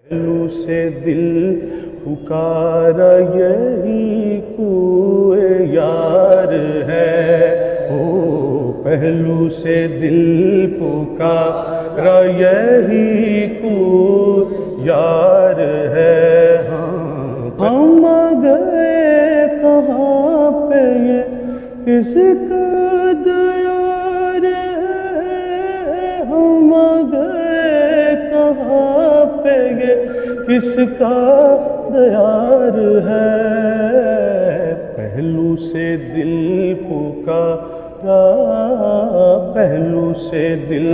पहलू से दिल पुकारा यही कुए यार है। ओ पहलू से दिल पुकारा यही कुए यार है। हम गए कहाँ पे ये किसका दयार है। हम गए कहाँ पे ये किसका दयार है। पहलू से दिल पुकारा, पहलू से दिल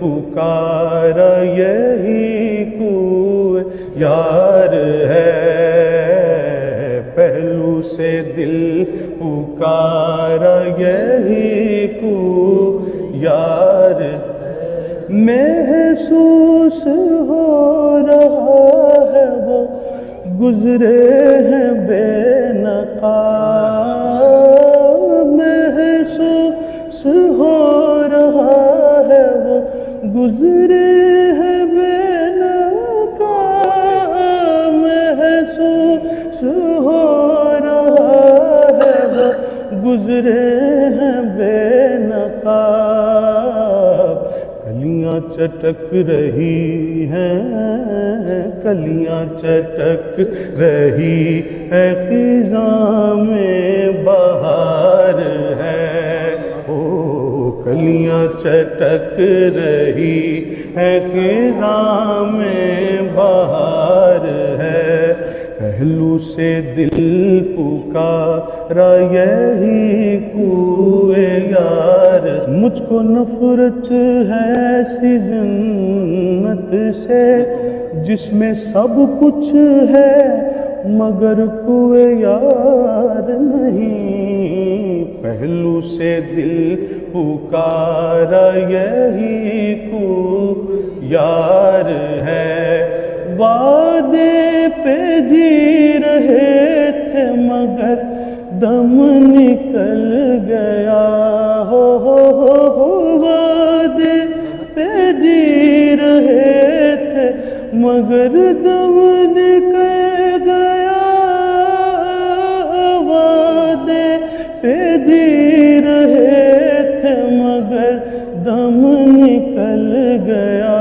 पुकारा यही कुए यार है। पहलू से दिल पुकारा यही कुए यार। महसूस हो रहा है वो गुजरे हैं बेनकाब। महसूस हो रहा है वो गुजरे हैं बेनकाब। महसूस हो रहा है वो गुजरे हैं बेनकाब। कलियां चटक रही हैं, कलियां चटक रही है, खिज़ां में बहार है। ओ कलियां चटक रही है, खिज़ां में बहार है। पहलू से दिल पुकारा यही कुए यार। मुझको नफरत है ऐसी जन्नत से जिसमें सब कुछ है मगर कुए यार नहीं। पहलू से दिल पुकारा यही कुए यार है। वादे पे जी रहे थे मगर दम निकल गया। हो वादे पे जी रहे थे मगर दम निकल गया। वादे पे जी रहे थे मगर दम निकल गया।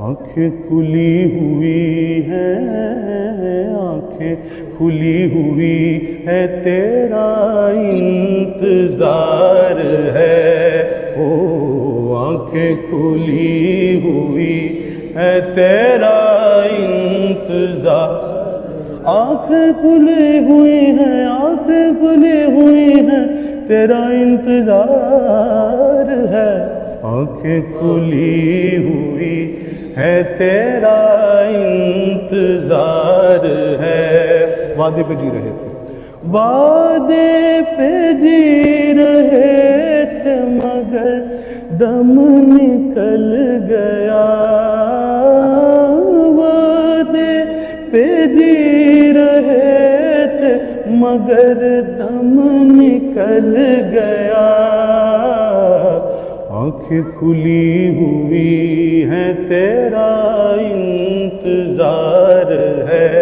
आँखें खुली हुई हैं, आँखें खुली हुई है, तेरा इंतजार है। ओ आँखें खुली हुई है, तेरा इंतजार। आँखें खुली हुई हैं, आँखें खुली हुई हैं, तेरा इंतजार है। आँखें खुली हुई है, तेरा इंतजार है। वादे पे जी रहे थे, वादे पे जी रहे थे मगर दम निकल गया। वादे पे जी रहे थे मगर दम निकल गया। आँखें खुली हुई हैं, तेरा इंतजार है।